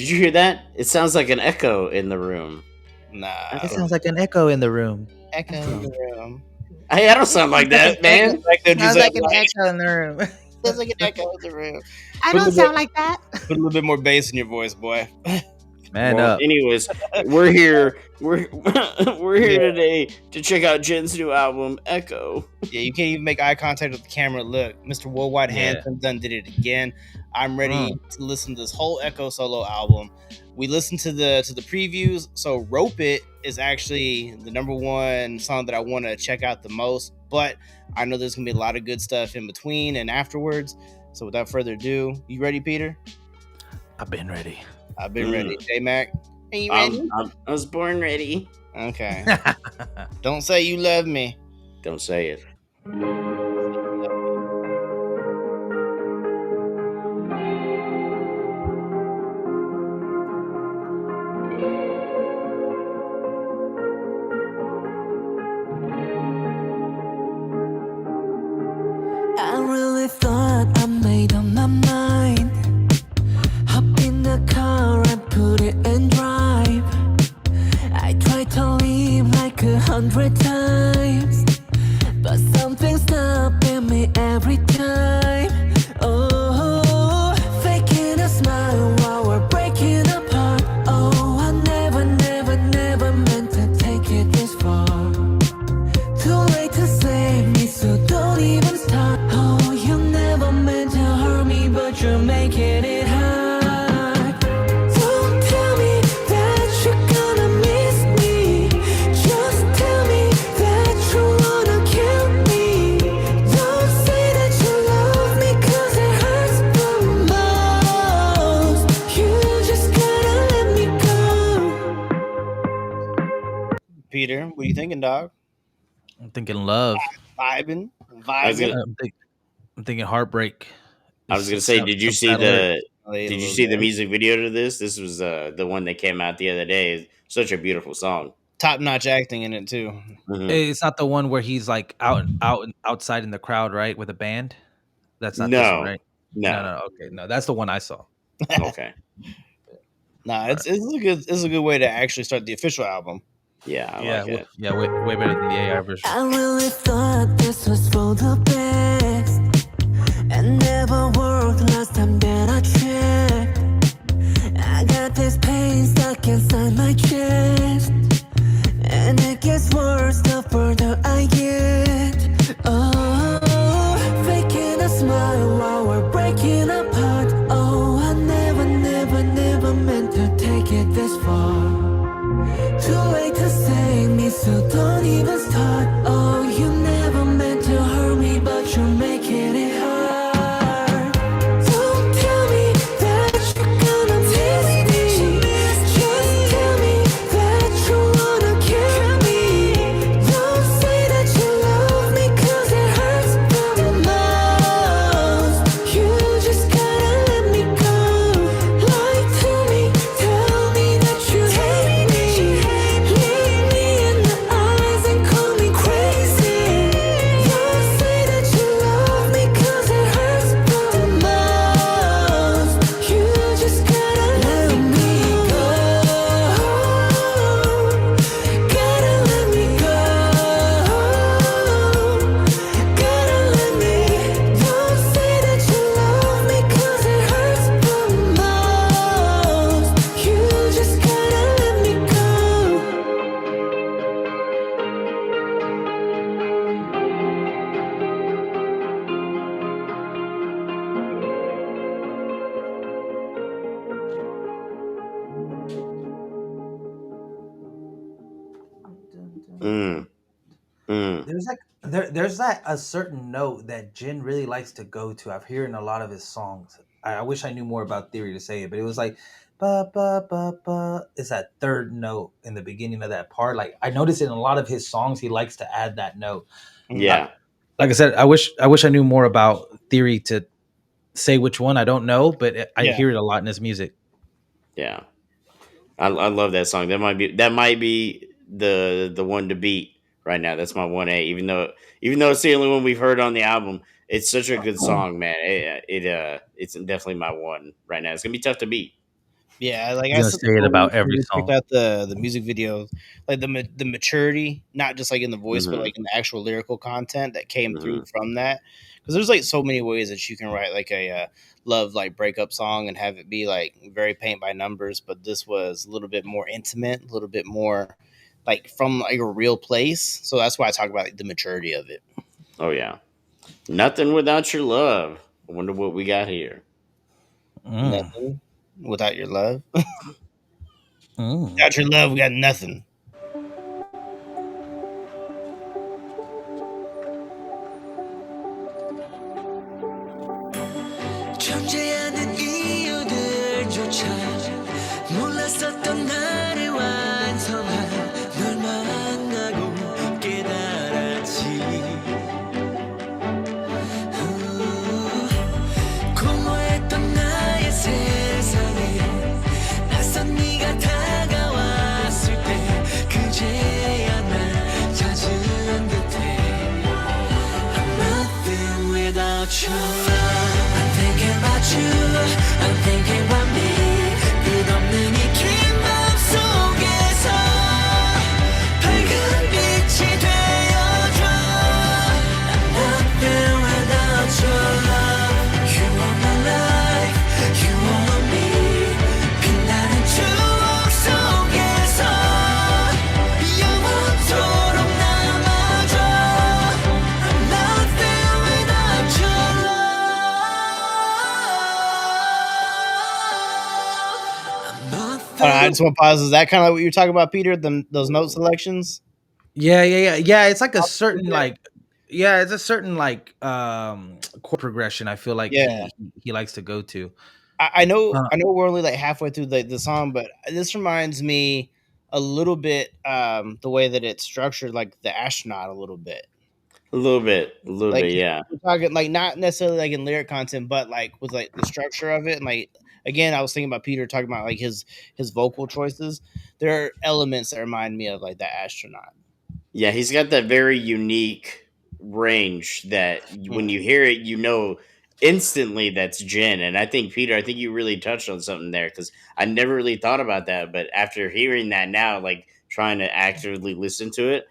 Did you hear that? It sounds like an echo in the room. Nah, It sounds like an echo in the room. echo in the room. Hey, I don't sound like Like an that, echo. man. Like Sounds just like an echo in the room. sounds like an echo in the room. I Put a don't little bit, sound like that. put a little bit more bass in your voice, boy. Man Well, up. anyways, we're here. We're we're here Yeah. today to check out Jin's new album, Echo. Yeah, you can't even make eye contact with the camera. Look, Mr. Worldwide Yeah. Handsome done did it again. I'm ready to listen to this whole Echo solo album. We listened to the previews, so Rope It is actually the number one song that I want to check out the most. But I know there's gonna be a lot of good stuff in between and afterwards. So without further ado, you ready, Peter? I've been ready. I've been ready. J Mac, are you I ready? was born ready. Okay. Don't say you love me. Don't say it. I really thought I made up my mind. Hop in the car and put it in drive. I tried to leave like 100 times, but something's stopping me every time. Oh, faking a smile while we're breaking apart. Oh, I never, never, never meant to take it this far. Too late to save me, so don't even start. Oh, you never meant to hurt me, but you're making it hard. Don't tell me that you're gonna miss me. Just tell me that you wanna kill me. Don't say that you love me, 'cause it hurts the most. You just gotta let me go. Peter, what are you thinking, dog? I'm thinking love. Vibing, I was vibing. gonna, I'm thinking heartbreak. I was gonna say, did you see Sad alert. the did you see the music video to this? This was the one that came out the other day. Such a beautiful song. Top-notch acting in it too. Mhm. It's not the one where he's like outside in the crowd, right, with a band. That's not this one, No, right? no. No. Okay, no, that's the one I saw. Okay. Nah, it's a good way to actually start the official album. Yeah, I Yeah, like it. yeah, way better than the AI version. I really thought this was for the best, and never worked last time that I checked. I got this pain stuck inside my chest, and it gets worse the further I get. Oh, faking a smile while we're breaking apart. Oh, I never, never, never meant to take it this far. Too late to save me, so don't even start. Oh, you never meant to hurt me, but you're making it hard. Don't tell me that you're gonna miss me. Just tell me that you wanna kill me. Don't say that you love me, 'cause it hurts the most. You just gotta let me go. Lie to me, tell me that you hate me. Look me in the eyes and call me crazy. Don't say that you love me, 'cause it hurts the most. You just gotta let me go. Gotta let me go. Gotta let me. Don't say that you love me, 'cause it hurts the most. You just gotta let me go. Mm, mm. There's that a certain note that Jin really likes to go to. I've heard in a lot of his songs. I wish I knew more about Theory to say it, but it was like ba ba ba ba. It's that third note in the beginning of that part. Like I noticed in a lot of his songs, he likes to add that note. Yeah. Like I said, I wish I knew more about Theory to say which one. I don't know, but I Yeah. hear it a lot in his music. Yeah. I love that song. That might be the one to beat right now. That's my 1A. Even though it's the only one we've heard on the album, it's such a good song, man. It's definitely my one right now. It's gonna be tough to beat. Yeah, like He's I gonna said say it before, about when every we checked song. out the music video, like the maturity, not just like in the voice, but Hmm. like in the actual lyrical content that came through Hmm. from that. Because there's like so many ways that you can write like a love like breakup song and have it be like very paint by numbers, but this was a little bit more intimate, a little bit more like from like a real place. So that's why I talk about like, the maturity of it. Oh yeah, nothing without your love. I wonder what we got here. Mm. Nothing without your love. Mm. Without your love, we got nothing. 존재하는 이유들조차 몰랐었던 나를 완성한 널 만나고 깨달았지. 공허했던 나의 세상에 낯선 네가 다가왔을 때 그제야 날 찾은 듯해. I'm nothing without your love. I'm thinking about you. I'm thinking about me. 끝없는 이 긴 맘 속에서 밝은 빛이 되어줘. I'm nothing without your love. You are my life. You are me. 빛나는 추억 속에서 영원토록 남아줘. I'm nothing without your love. I'm I nothing. just want to pause. Is that kind of what you're talking about, Peter? Those note selections? Yeah, yeah, yeah, yeah. It's like a In certain there? like, yeah, it's a certain like chord progression. I feel like Yeah. he likes to go to. I know we're only like halfway through the song, but this reminds me a little bit the way that it's structured, like the astronaut a little bit. A little Like bit, yeah. we're talking like not necessarily like in lyric content, but like with like the structure of it. And like again, I was thinking about Peter talking about like his vocal choices. There are elements that remind me of like that astronaut. Yeah, he's got that very unique range that when Mm. you hear it, you know instantly that's Jin. And I think Peter, I think you really touched on something there because I never really thought about that. But after hearing that now, like trying to actively listen to it,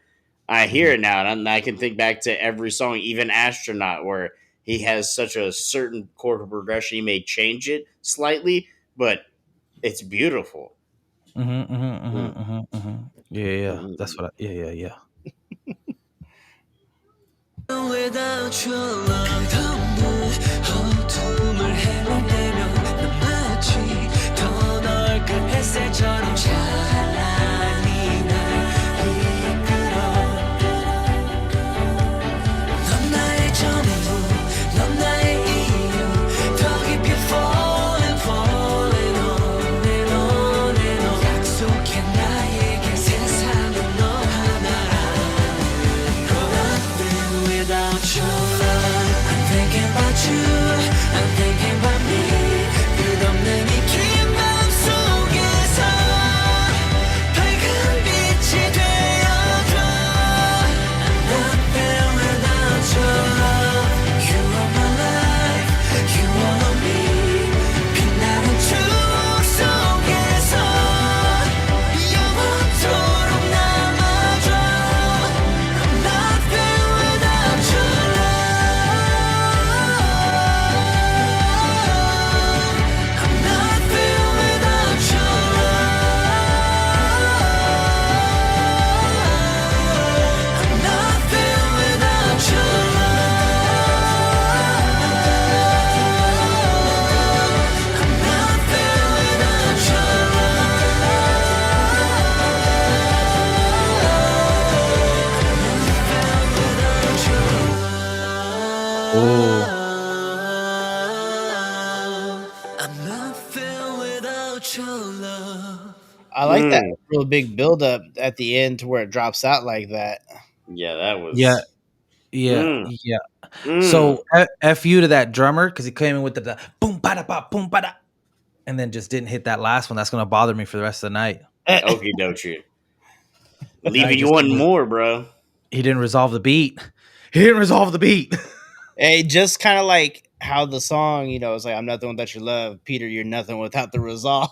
I hear Mhm. it now, and I can think back to every song, even "Astronaut," where he has such a certain chord progression. He may change it slightly, but it's beautiful. Mhm. Mhm. Mm, Mhm. Mhm. Mhm. Yeah, yeah, mm, yeah. mm, That's mm. what. Yeah, yeah, yeah. Without your love 덮는 어둠을 헤매면 난 마치 더 넓은 햇살처럼 찬란히 날 이끌어. 넌 나의 전부 넌 나의 이유 더 깊이 falling falling on and on and on. 약속해 나에게 세상은 너 하나라. Nothing without your love. I'm thinking about you. I'm thinking about me. 끝없는 이 긴 맘 속에서 밝은 빛이 되어줘. I'm nothing without your love. You are my life. You are me. 빛나는 추억 속에서 영원토록 남아줘. I'm nothing without your love. I'm nothing without your love. I'm nothing without your love. I'm nothing without your Oh, love. I'm nothing without your love. I like that Mm, real big build up at the end to where it drops out like that. yeah, that yeah, was. yeah, Mm, yeah. mm. So f you to that drummer because he came in with the boom bada ba boom bada, and then just didn't hit that last one. That's gonna bother me for the rest of the night. Okie dokie. He Leaving you just wanting more, bro. he didn't resolve the beat. He didn't resolve the beat. It just kind of like how the song, is like I'm nothing without your love, Peter. You're nothing without the resolve.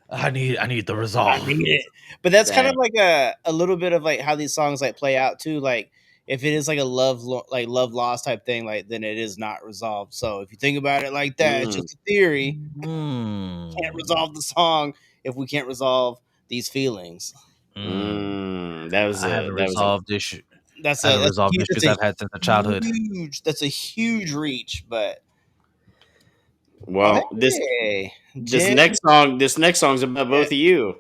I need the I resolve. need it. But that's kind of Dang. like a little bit of like how these songs like play out too. Like if it is like a like love lost type thing, like then it is not resolved. So if you think about it like that, it's Mm, just a theory. Can't Mm. resolve the song if we can't resolve these feelings. Mm. I that was a I haven't resolved issues I've had since a childhood. That's a huge reach. But oh well. hey, Jen, This next song's about yeah, both of you.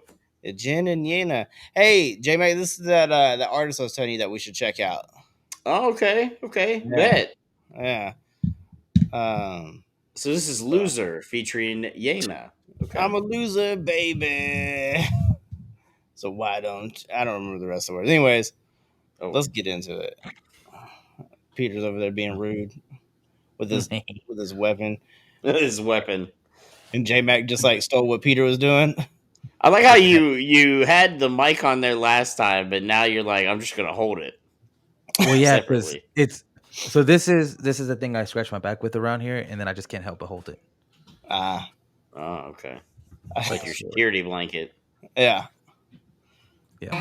Jen and Yena. Hey, J Mac, this is that artist I was telling you that we should check out. Oh, okay, okay, Yeah, bet. yeah. Um, So this is so, Loser featuring Yena. Okay. I'm a loser, baby. So why don't I don't remember the rest of the words. Anyways, Oh, let's get into it. Peter's over there being rude with his weapon, his weapon. and J Mac just like stole what Peter was doing. I like how you had the mic on there last time, but now you're like, I'm just gonna hold it Well, yeah, because separately. it's so this is the thing I scratch my back with around here, and then I just can't help but hold it. Ah, Oh, okay. It's like your So, security blanket. yeah. yeah.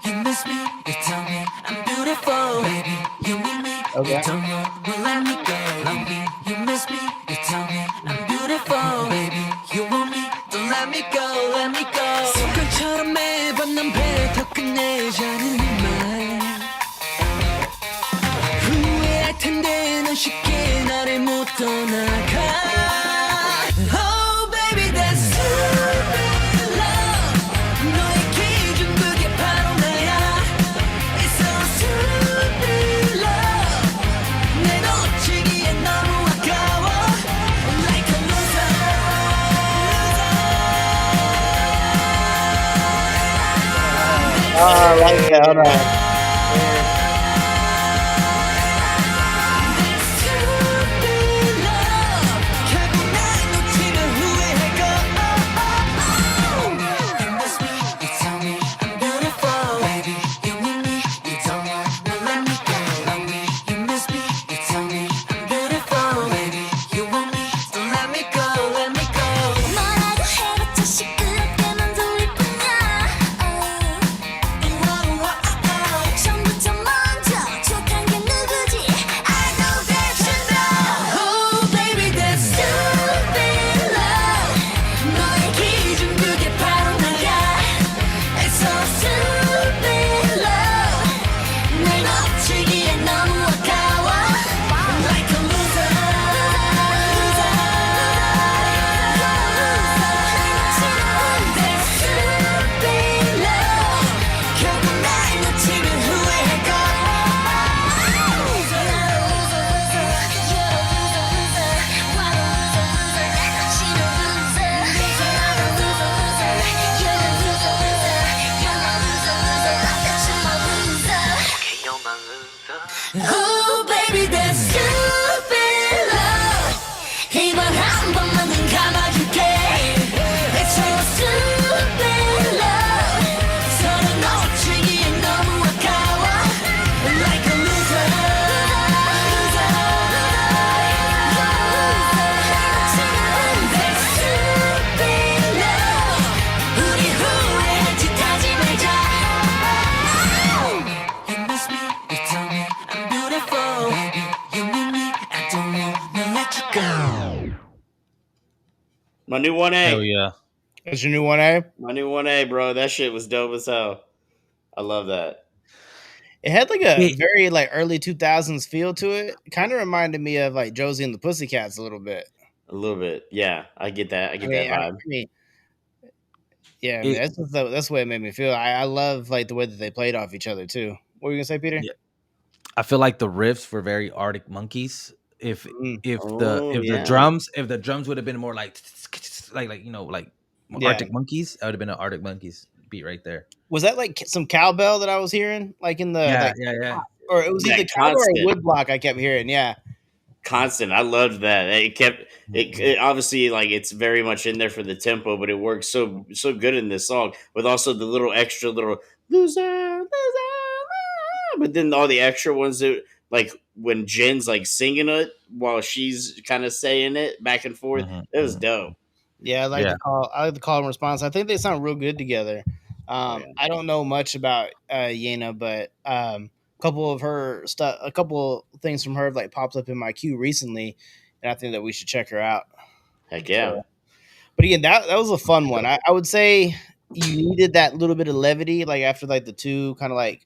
You miss me, you tell me I'm beautiful, baby. You need me, you Okay. don't know, well let me go. Love me, you miss me, you tell me I'm beautiful, baby. You want me, don't let me go, let me go. 습관처럼 매번 난 뱉어 끝내자는 말. 후회할 텐데 넌 쉽게 나를 못 떠나가. Oh baby that's stupid love. 너의 기준 그게 바로 나야. It's so stupid love. 내 놓치기에 너무 아까워. I'm like a loser. I like that. Hold on. That's stupid love. 결국 날 놓치면 후회할 거. You miss me, you tell me I'm beautiful, baby. You need me, you don't want to let me go. Love me, you miss me, you tell me I'm beautiful, baby. You want me, don't let me go, let me go. 뭐라고 해봤자 시끄럽게만 들릴 뿐이야. 처음부터 먼저 촉한 게 누구지? I know that you know. Oh baby that's stupid love. 너의 기준 그게 바로 나야. It's so stupid love. 날 놓치기에 너무 아까워. I'm like a loser. That's stupid love. 결국 날 놓치면 후회할 거. Oh baby that's stupid love. 이번 한 번만 눈 감아줄게. It's so stupid love. 서로 놓치기에 너무 아까워. Like a loser. That's stupid love. 우리 후회한 짓 하지 말자. You miss me, you tell me I'm beautiful, baby. You need me, I don't wanna let you go. My new one Hell A. yeah. That's your new one, eh? My new one A, bro. That shit was dope as hell. I love that. It had like a Wait, very like early 2000s feel to it. Kind of reminded me of like Josie and the Pussycats a little bit. A little bit. Yeah, I get that. I I get that mean, I, I vibe. mean, yeah, I mean, it that's the way it made me feel. I love like the way that they played off each other too. What were you gonna say, Peter? yeah. I feel like the riffs were very Arctic Monkeys. If Mm. Oh yeah. if the drums would have been more like like Yeah, Arctic Monkeys, that would have been an Arctic Monkeys beat right there. was that like some cowbell that I was hearing, like in the Yeah, like, yeah, yeah. or it was either That cowbell or constant. woodblock? I kept hearing. Yeah, Constant. I loved that. It kept Mhm. it obviously like it's very much in there for the tempo, but it works so good in this song with also the little extra little loser, loser. But then all the extra ones that like when Jen's like singing it while she's kind of saying it back and forth, Mhm, it was mhm. dope. Yeah, Yeah. I like the call and response. I think they sound real good together. Oh yeah. I don't know much about Yena, but a couple things from her have like popped up in my queue recently, and I think that we should check her out. Heck yeah. So, but again, that was a fun one. I would say you needed that little bit of levity, like after like the two kind of like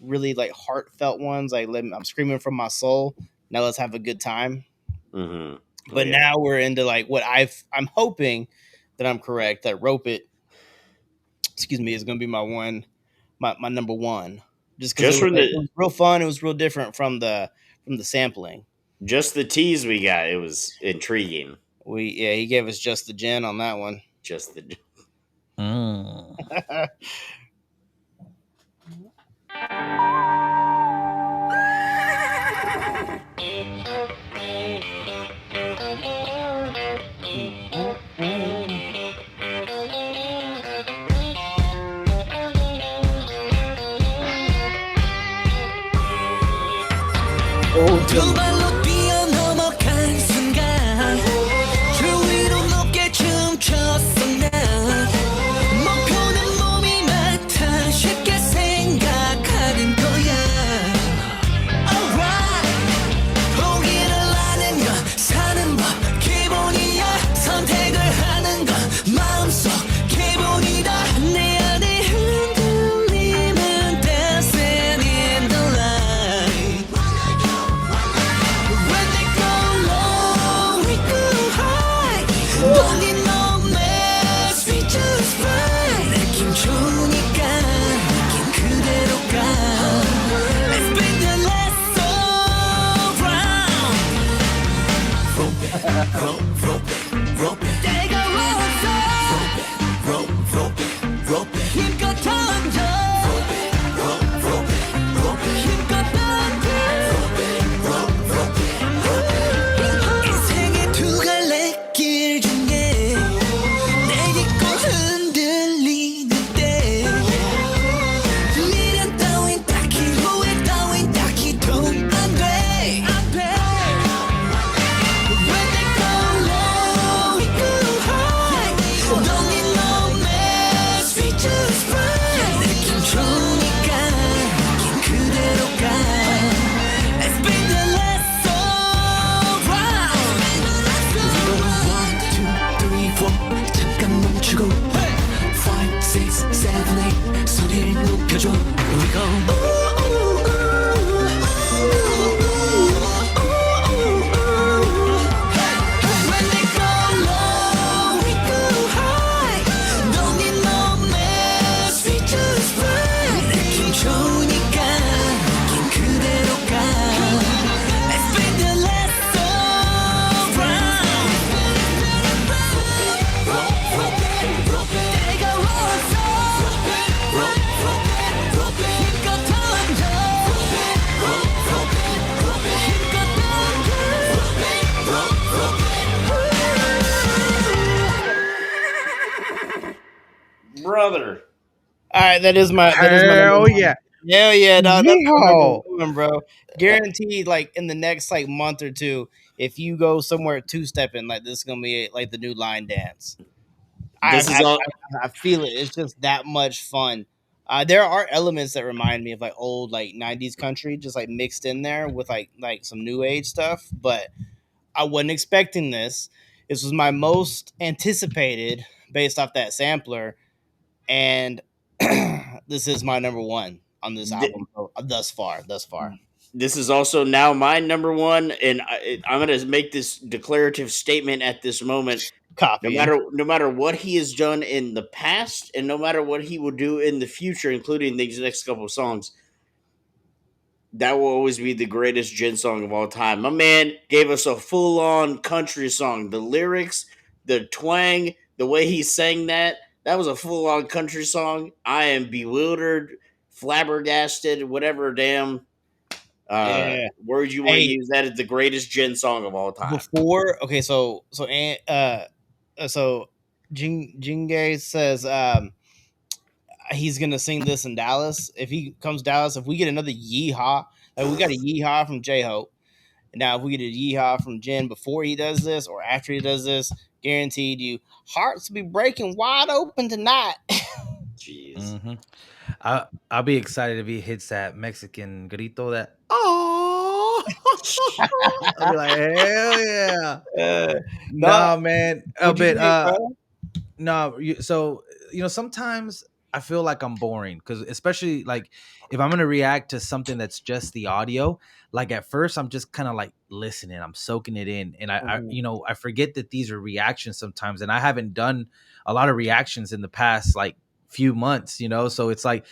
really like heartfelt ones, like I'm screaming from my soul. Now let's have a good time. Hmm. Oh But yeah. now we're into like what I'm hoping that I'm correct that rope it, excuse me, is going to be my number one, just because Just from it the was real fun. It was real different from the sampling. just the tease we got, it was intriguing. He gave us just the gin on that one. Just the Mm. Oh, 두 발로 뛰어넘어간 순간 주위로 높게 춤췄어 난 목표는 몸이 맡아 쉽게 생각하는 거야 Alright 포기를 하는 건 사는 법 기본이야 선택을 하는 건 마음속 기본이다 내 안에 흔들리는 dancing in the light When they go low we go high Don't need no mess we just fly 느낌 좋으니까 느낌 그대로 가 Let's bring the last around 때가 왔어 힘껏 던져 힘껏 던져 인생의 두 갈래 길 중에 내딛고 흔들리는 때 미련 따윈 딱히 후회 따윈 딱히 돈 안돼 When they go low we go high Don't need no mess we just fly 느낌 좋으니까 느낌 그대로 가 Let's bring the last around One, two, three, four 잠깐 멈추고 Five, six, seven, eight 소리를 높여줘 Here we go When they go low, we go high. Don't need no mess, we just fly. 느낌 좋으니까 느낌 그대로 가. Let's bring the last around. 때가 왔어. 힘껏 던져. 힘껏 brother. all right, that is my number Hell one. yeah. Hell yeah, dog, that's my number Yeehaw. one, bro. Guaranteed, like in the next like month or two, if you go somewhere two stepping, like this is gonna be like the new line dance. I, This is I all. I feel it. It's just that much fun. There are elements that remind me of like old like '90s country, just like mixed in there with like some new age stuff. But I wasn't expecting this. This was my most anticipated based off that sampler, and this is my number one on this album thus far. Thus far, This is also now my number one, and I'm going to make this declarative statement at this moment. copying. No matter what he has done in the past, and no matter what he will do in the future, including these next couple of songs, that will always be the greatest Jin song of all time. My man gave us a full on country song. The lyrics, the twang, the way he sang that was a full on country song. I am bewildered, flabbergasted, whatever damn Yeah. word you want to Hey, use. That is the greatest Jin song of all time. before okay, so Jingay says he's gonna sing this in Dallas. If he comes to Dallas, if we get another yeehaw, like we got a yeehaw from J Hope. Now, if we get a yeehaw from Jin before he does this or after he does this, guaranteed you hearts will be breaking wide open tonight. Jeez. Mm-hmm. I'll be excited if he hits that Mexican grito. That oh, I'll be like, hell yeah. No, Nah, man. what'd you But think, bro? no, so sometimes I feel like I'm boring because especially like if I'm gonna react to something that's just the audio, like at first I'm just kind of like listening, I'm soaking it in, and Mhm. I forget that these are reactions sometimes, and I haven't done a lot of reactions in the past like few months, so it's like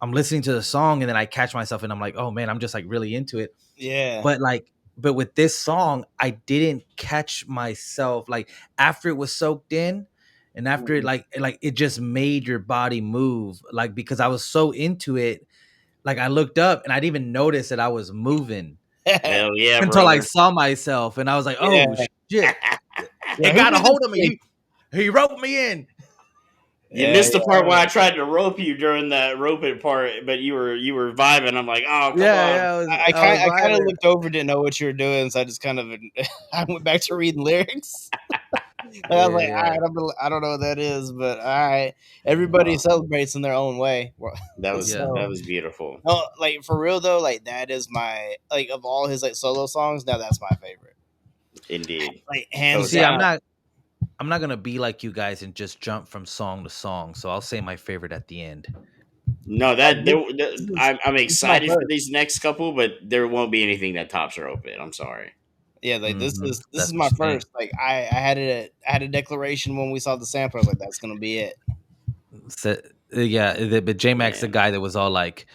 I'm listening to the song and then I catch myself and I'm like, oh man, I'm just like really into it. Yeah. But with this song, I didn't catch myself like after it was soaked in, and after it Mhm. like it just made your body move, like because I was so into it, like I looked up and I didn't even notice that I was moving Hell yeah, until I brother. saw myself, and I was like, oh Yeah. shit, Yeah. it Who got a did this hold of to me? me. He roped me in. You Yeah. missed the part where I tried to rope you during that roping part, but you were vibing. I'm like, oh, come Yeah, on. yeah, I I was kind of vibing. looked over, didn't know what you were doing, so I just kind of I went back to reading lyrics. And I was Yeah, like, all yeah, right, I don't know what that is, but all right. Everybody Oh, celebrates in their own way. that was yeah. that So, was beautiful. no, like for real though, like that is my like of all his like solo songs. Now that's my favorite, Indeed. like Well, hands Oh, see, down. I'm not gonna be like you guys and just jump from song to song. So I'll say my favorite at the end. no, Like that this is I'm this is my excited for first. these next couple, but there won't be anything that tops her open. I'm sorry. Yeah, like this is That's my what you think. first. Like I had a declaration when we saw the sample. I was like, that's gonna be it. So, yeah, but J Max, the Man, guy that was all like,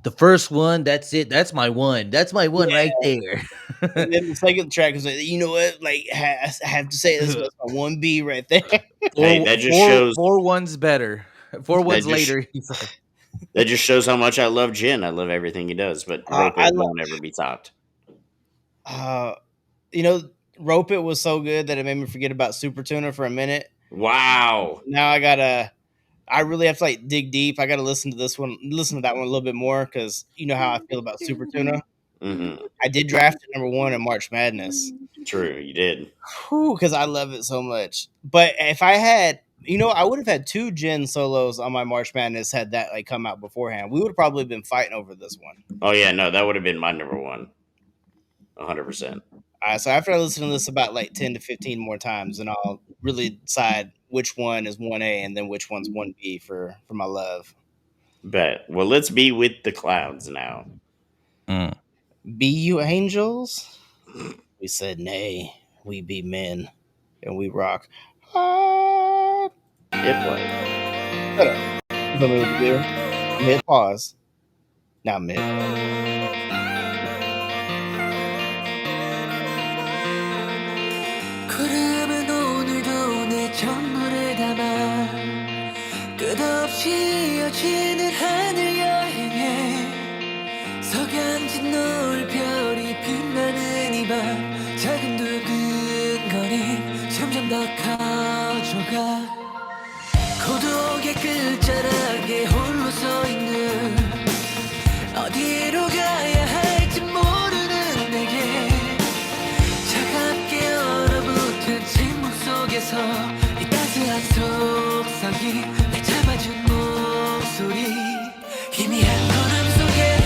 the first one, that's it. That's my one. That's my one right there. And then the second track is like, you know what? Like I have to say this was my one B right there. hey, four, four, four ones better. Four that ones just later, he's like, that just shows how much I love Jin. I love everything he does, but Rope I It love won't ever be topped. uh you know, Rope It was so good that it made me forget about Super Tuna for a minute. Wow. Now I really have to like dig deep. I gotta listen to that one a little bit more because you know how I feel about Super Tuna. Hmm. I did draft it number one in March Madness. True, you did. Because I love it so much. But if I had, I would have had two Jin solos on my March Madness had that like come out beforehand. We would have probably been fighting over this one. Oh yeah, no, that would have been my number one. 100%. So after I listen to this about like 10 to 15 more times, then I'll really decide which one is 1A and then which one's 1B for my love. Bet. Well, let's be with the clouds now. mm. Be you angels? We said nay. We be men. And we rock. Hard. Hit play. Shut up. You know what to do? I'm gonna hit pause. Now I'm gonna hit play. 구름은 오늘도 내 전부를 담아 끝없이 이어지는 하늘 여행에 석양진 노을별이 빛나는 이 밤 작은 두근거림 점점 더 커져가 고독의 끝자락에 홀로 서 있는 어디로 가야 할지 모르는 내게 차갑게 얼어붙은 침묵 속에서 이 따스한 속삭임 날 잡아준 목소리 희미한 거름 속에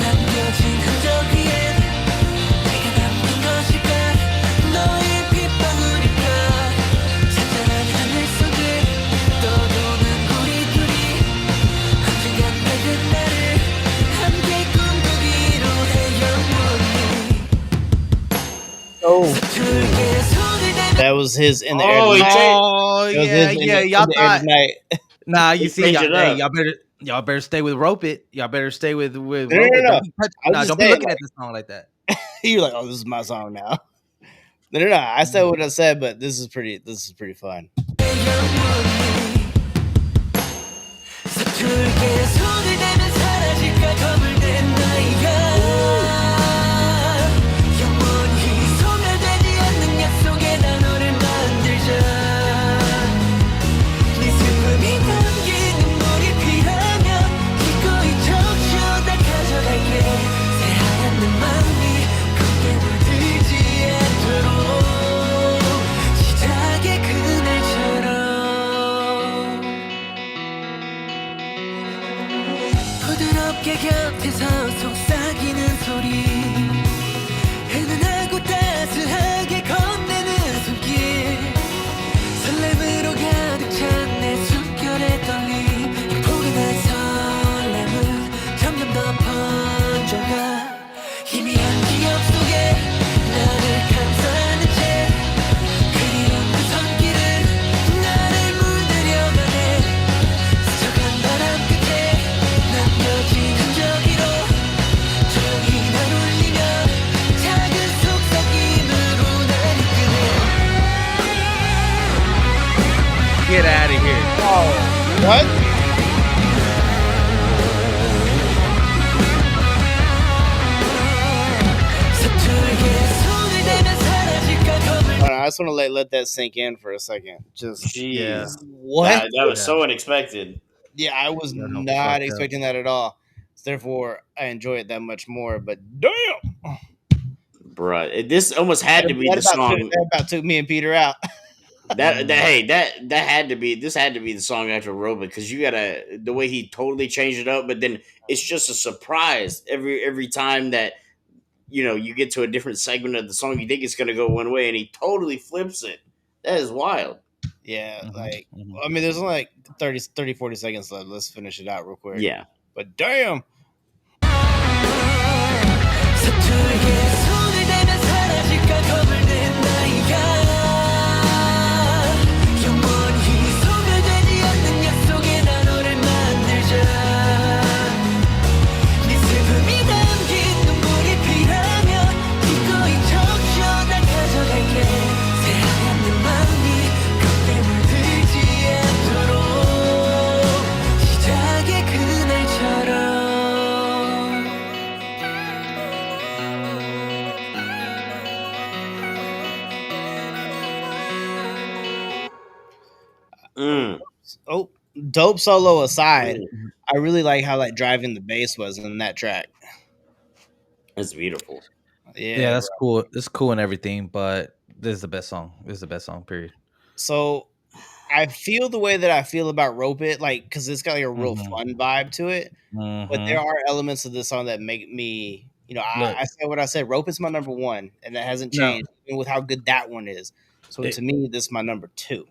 남겨진 흔적 위엔 내가 남긴 것일까 너의 빗방울일까 잔잔한 하늘 속에 떠도는 우리들이 언젠간 밝은 날을 함께 꿈꾸기로 해 영원히 Oh, 서툴게 손을 대면 that was his in the air Oh, he tonight. changed. oh That was yeah, his yeah. in Y'all the air thought, tonight. nah. You He see, changed it hey, up. y'all better stay with Rope It. Y'all better stay with No, no, Rope no, It. no. I was Nah, just don't be saying, looking like, at the song like that. you're like, oh, this is my song now. No, no, no. I said what I said, but this is pretty. This is pretty fun. 서툴게 손을 대면 사라질까 겁을 낸 나이가 영원히 소멸되지 않는 약속에 나 너를 만들자 네 슬픔이 담긴 눈물이 피라면 기꺼이 적셔다 가져갈게 새하얀 내 맘이 굳게 물들지 않도록 시작의 그 어깨 곁에서 속삭이는 소리 은은하고 따스하게 건네는 손길 설렘으로 가득 찬 내 숨결의 떨림 이 포근한 설렘은 점점 더 번져가 희미한 기억 속에 나를 감싸는 채 그리운 그 손길은 나를 물들여가네 스쳐간 바람 끝에 남겨진 흔적으로 조용히 날 울리며 작은 속삭임으로 날 이끄네 Get out of here. Oh, what? 서툴게 손을 대면 사라질까 겁을 Hold on, I just want to let that sink in for a second. Just Yeah. Jeez, what? that was Yeah. so unexpected, Yeah, I was Yeah, no, not fucked up. expecting that at all. So therefore, I enjoy it that much more. But damn, bruh. This almost had to be the song that about took me and Peter out. that had to be this had to be the song after Robot because you gotta the way he totally changed it up, but then it's just a surprise every time that you get to a different segment of the song. You think it's gonna go one way, and he totally flips it. That is wild. Yeah, Mhm, like mhm. I mean, there's only like 30, 40 seconds left. Let's finish it out real quick. Yeah, But damn, 서툴게 손을 대면 사라질까 겁을 낸 나이가 영원히 소멸되지 않는 약속에 나 너를 만들자 네 슬픔이 담긴 눈물이 피라면 기꺼이 적셔 날 가져갈게 새하얀 내 마음이 겁에 물들지 않도록 시작의 그날처럼 mm, oh, dope solo aside, mm. I really like how like driving the bass was in that track. That's beautiful. Yeah, Yeah, bro. that's cool. It's cool and everything, but this is the best song. This is the best song. Period. So I feel the way that I feel about Rope It, like because it's got like a real Mhm. fun vibe to it. But there Mhm. are elements of this song that make me, Look, I said what I said. Rope is my number one, and that hasn't no, changed even with how good that one is. So to it, me, this is my number two.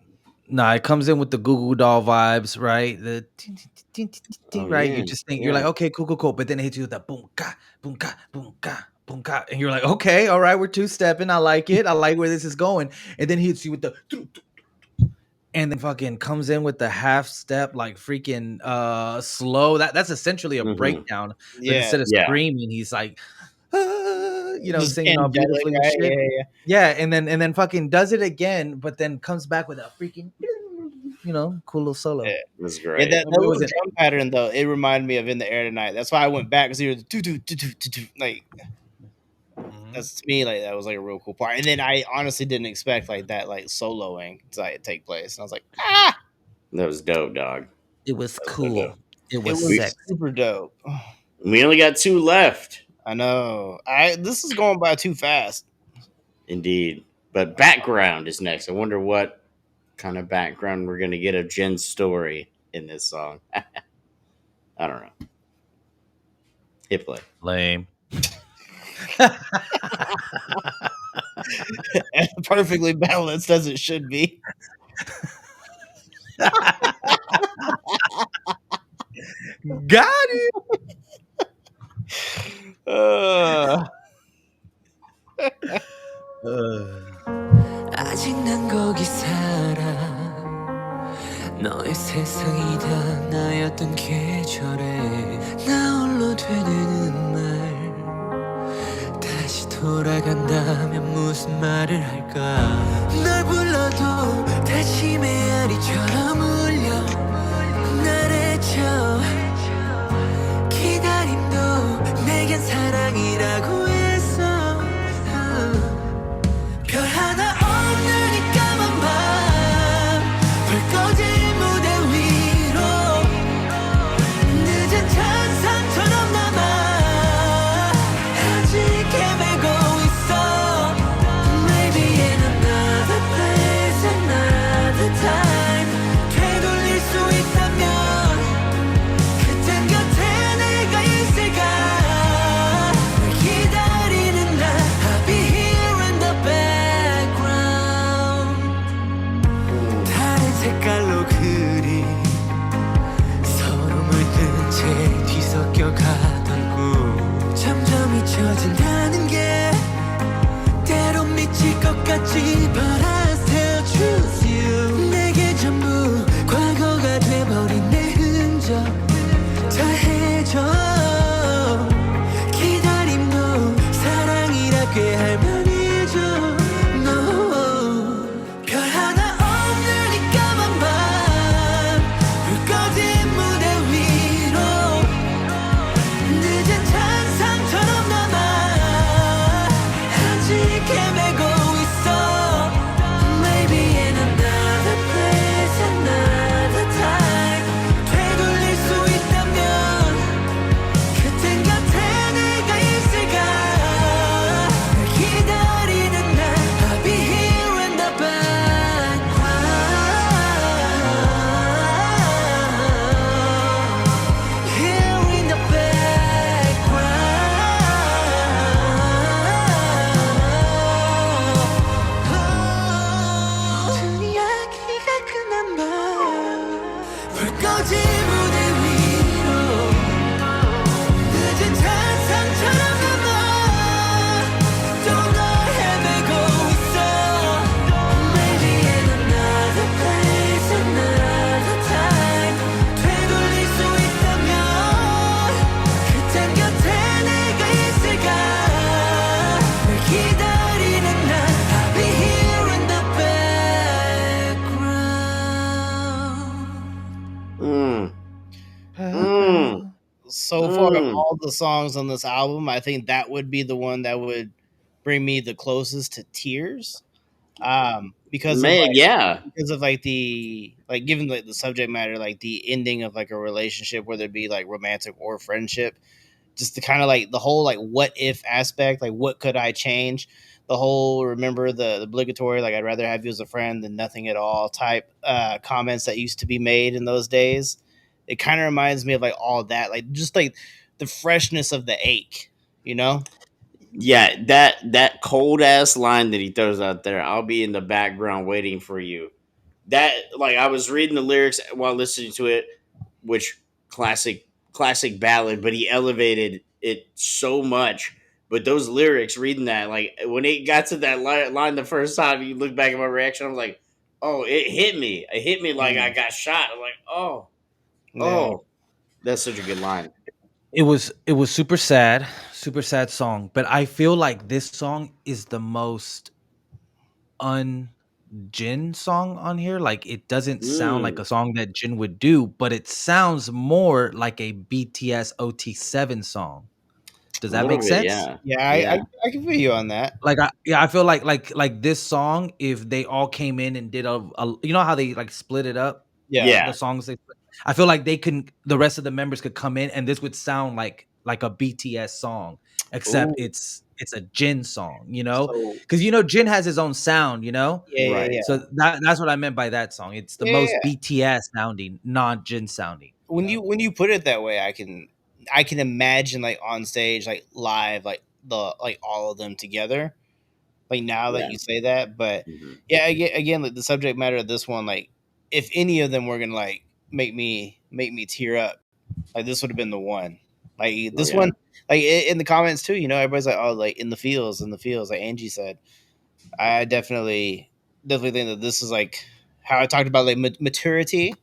nah, it comes in with the Goo Goo Doll vibes, right? The ting, ting, ting, ting, ting, ting, Oh right? yeah, You just think you're yeah. like, okay, cool, cool, cool, but then it hits you with the boom ka, boom ka, boom ka, boom ka, and you're like, okay, all right, we're two stepping. I like it. I like where this is going, and then he hits you with the and then fucking comes in with the half step like freaking slow that's essentially a Hmm. breakdown, but Yeah, instead of Yeah. screaming he's like just singing all angelic, beautifully and right? shit. Yeah, yeah. Yeah, and then fucking does it again, but then comes back with a freaking cool little solo. Yeah. That's Yeah, great. that It little wasn't drum pattern though, it reminded me of In the Air Tonight. That's why I went back because you're do do do do do like Mhm. that's to me like that was like a real cool part. And then I honestly didn't expect like that like soloing to like take place. And I was like, ah, That was dope, dog. it was That was so dope. cool, it it was was We sexy. super dope. we only got two left, I know. This is going by too fast. indeed. But background is next. I wonder what kind of background we're gonna get of Jen's story in this song. I don't know. Hit play. Lame. Perfectly balanced as it should be. Got it. Uh, 아직 난 거기 살아 너의 세상이 다 나였던 계절에 나 홀로 되뇌는 말 다시 돌아간다면 무슨 말을 할까 널 불러도 다시 메아리처럼 울려 날 헤쳐 기다림도 내겐 사랑이라고 했어 별 하나 없는 이 까만 밤불 꺼질 무대 위로 늦은 찬상처럼 남아 아직 헤매고 있어 Maybe in another place another time 되돌릴 수 있다면 그땐 곁에 내가 뒤섞여 가던 꿈 점점 잊혀진다는 게 때론 미칠 것 같지 But I still choose you 내게 전부 과거가 돼버린 내 흔적 다 해줘 기다림도 사랑이라 꽤 할만해져 No 별 하나 없는 이 까만 밤 불 꺼진 무대 위로 늦은 찬상처럼 남아 아직 헤매고 있어 Maybe in another place another time 되돌릴 수 있다면 그땐 곁에 내가 있을까 날 기다리는 날 I'll be here in the background Here in the background 이야기가 끝난 밤불 꺼진 무대 위로 늦은 찬상처럼 남아 또 널 헤매고 있어 Maybe in another place another time 되돌릴 수 있다면 그땐 곁에 내가 있을까 날 기다리는 날 I'll be here in the background Mm. So far, of Mm. all the songs on this album, I think that would be the one that would bring me the closest to tears. Because of Man, yeah. the like given like the subject matter, like the ending of like a relationship, whether it be like romantic or friendship, just the kind of like the whole like what if aspect, like what could I change? The whole remember the obligatory like I'd rather have you as a friend than nothing at all type comments that used to be made in those days. It kind of reminds me of like all that, like just like the freshness of the ache, you know? Yeah, that cold ass line that he throws out there, I'll be in the background waiting for you. That like I was reading the lyrics while listening to it, which classic ballad, but he elevated it so much. But those lyrics, reading that, like when it got to that line the first time, you look back at my reaction, I was like, oh, it hit me. It hit me like I Mm, got shot. I'm like, yeah. oh, that's such a good line. It was super sad song. But I feel like this song is the most un Jin song on here. Like it doesn't sound like Mm, a song that Jin would do, but it sounds more like a BTS OT7 song. Does a that little make bit, sense? yeah, Yeah, yeah, I can feel you on that. Like I feel like this song, if they all came in and did a you know how they like split it up, Yeah. the yeah. songs I feel like the rest of the members could come in and this would sound like a BTS song, except Ooh. it's a Jin song, So because Jin has his own sound, yeah, yeah, Right. yeah. so that's what I meant by that song. It's the Yeah, yeah, most yeah. BTS sounding, non Jin sounding. When you put it that way, I can imagine like on stage, like live, like the like all of them together. Like now that Yeah. you say that, but Hmm. yeah, again, like the subject matter of this one, like if any of them were gonna like make me tear up, like this would have been the one. Like Oh this yeah. one, like in the comments too, everybody's like, oh, like in the fields, like Angie said. I definitely think that this is like how I talked about like maturity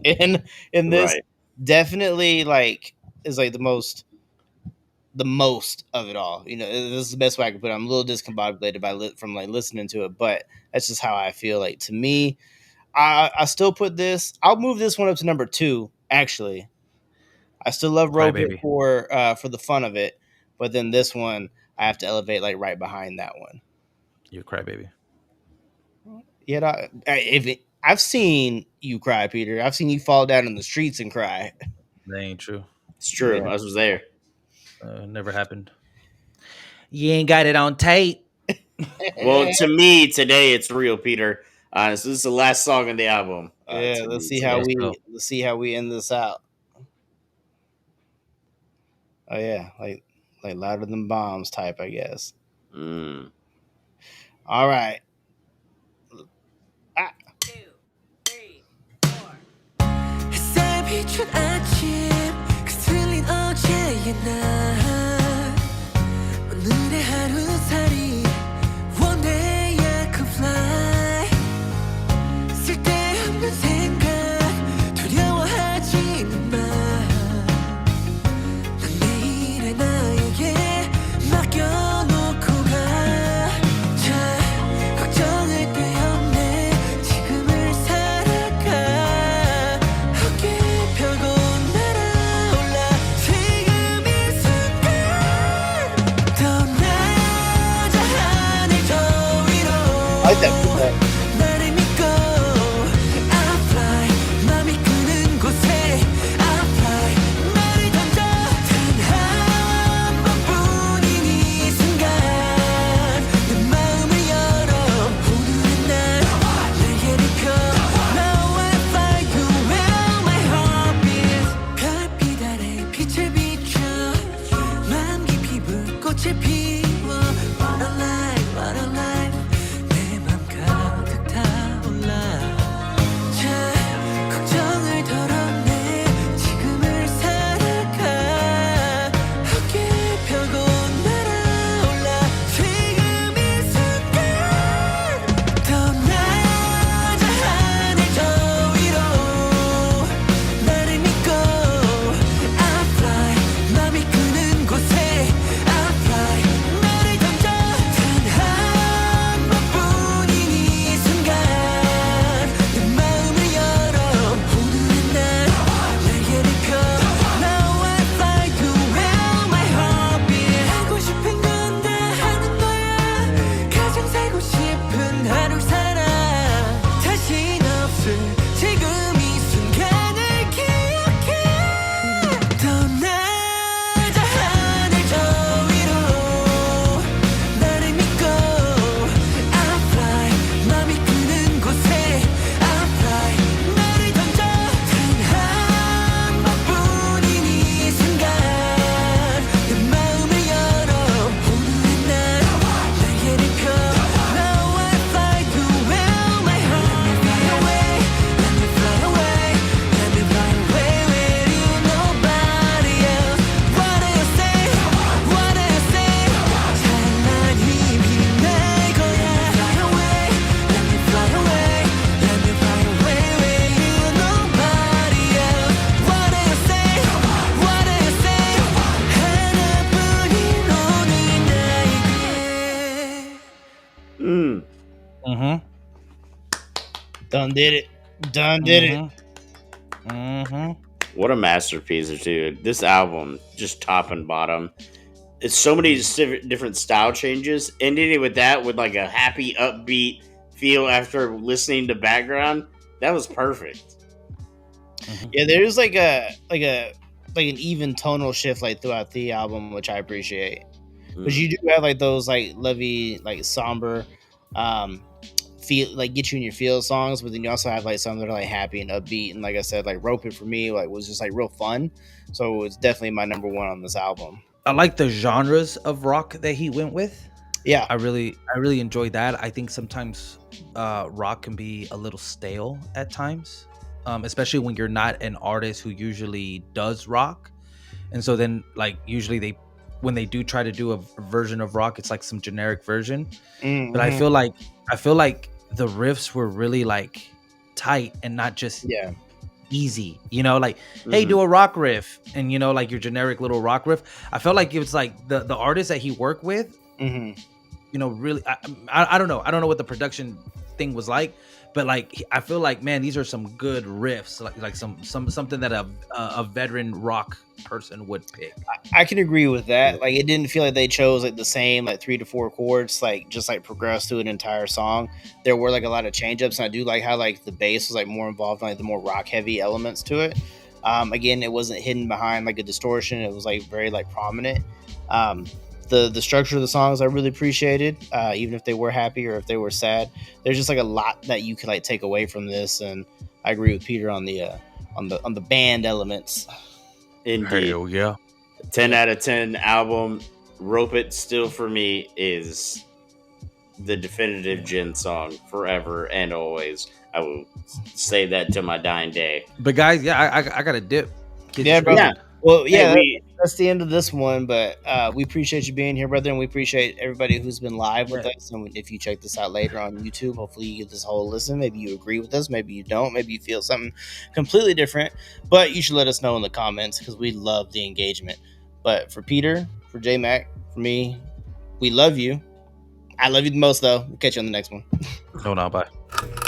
in this. Right. Definitely like is like the most of it all. This is the best way I can put it. I'm a little discombobulated from like listening to it, but that's just how I feel. Like to me, I still put this. I'll move this one up to number two. Actually, I still love Rope It Crybaby. for the fun of it, but then this one I have to elevate like right behind that one. You're a crybaby. Yet I've seen you cry, Peter. I've seen you fall down in the streets and cry. That ain't true. It's true. Yeah. I was there. Never happened. You ain't got it on tape. Well, to me today, it's real, Peter. So this is the last song on the album. Yeah, To let's me see how Let's today. go. we end this out. Oh yeah, like louder than bombs type, I guess. Mm. All right. Ah, 햇살 비춘 아침 그 나 오늘의 하루살이 One day I could fly 쓸데없는 생각 두려워하지는 마 난 내일의 나에게 맡겨놓고 가 자 걱정할 데 없네 지금을 살아가 어깨 펴고 날아올라 지금 이 순간 더 낮아 하늘 저 위로 I like that football. 나를 믿고 I fly 맘이 끄는 곳에 I fly 나를 던져 단 한 번뿐인 이 순간 내 마음을 열어 오늘의 날 날개를 펴 Now I fly you where my heart beats 별빛 아래 빛을 비춰 맘 깊이 불꽃을 피워 What a life what a life 내 맘 가득 타올라 자 걱정을 덜어내 지금을 살아가 어깨 펴고 날아올라 지금 이 순간 더 낮아 하늘 저 위로 나를 믿고 I fly 맘이 끄는 곳에 I fly 나를 던져 단 한 번뿐인 이 순간 내 마음을 열어 오늘의 날 날개를 펴 Now I fly to where my heart beats 하고 싶은 건 다 하는 거야 가장 살고 싶은 하루 살아 다신 없을 지금 이 순간을 기억해 더 낮아 하늘 저 위로 나를 믿고 I fly 맘이 끄는 곳에 I fly 나를 던져 단 한 번뿐인 이 순간 내 마음을 열어 오늘의 날 날개를 펴 Now I fly to where my heart Let me fly away Let me fly away with you nobody else What do you say What do you say 찬란히 빛날 거야 Fly away Let me fly away Let me fly away with you nobody else What do you say What do you say 하나뿐인 오늘 나에게 Mm-hmm. Done did it. Done did it. Mm-hmm. What a masterpiece, dude. This album, just top and bottom. It's so many different style changes. Ending it with that, with like a happy, upbeat feel after listening to background. That was perfect. Yeah, there's like an even tonal shift like throughout the album, which I appreciate. But you do have like those like levy, like somber, feel like get you in your feel songs, but then you also have like some that are like happy and upbeat. And like I said, like Rope It for me like was just like real fun. So it's definitely my number one on this album. I like the genres of rock that he went with. Yeah, I really enjoyed that. I think sometimes rock can be a little stale at times, especially when you're not an artist who usually does rock. And so then like usually when they do try to do a version of rock, it's like some generic version. But I feel like the riffs were really like tight and not just easy, like hey, do a rock riff, and like your generic little rock riff. I felt like it was like the artist that he worked with, really I don't know what the production thing was like, but like I feel like, man, these are some good riffs, like something that a veteran rock person would pick. I can agree with that. Like it didn't feel like they chose like the same like 3 to 4 chords, like just like progress through an entire song. There were like a lot of change ups, and I do like how like the bass was like more involved in like the more rock heavy elements to it. Again, it wasn't hidden behind like a distortion. It was like very like prominent. The structure of the songs I really appreciated, even if they were happy or if they were sad. There's just like a lot that you could like take away from this, and I agree with Peter on the band elements. Indeed. Hell yeah. 10 out of 10 album. Rope It still for me is the definitive Jin song forever and always. I will say that to my dying day. But guys, yeah, I got a dip. Yeah, bro. Yeah. Well, yeah, Hey, that's the end of this one. But we appreciate you being here, brother, and we appreciate everybody who's been live with Yeah. us. And if you check this out later on YouTube, hopefully you give this whole listen. Maybe you agree with us, maybe you don't, maybe you feel something completely different. But you should let us know in the comments because we love the engagement. But for Peter, for J Mac, for me, we love you. I love you the most, though. We'll catch you on the next one. No, bye.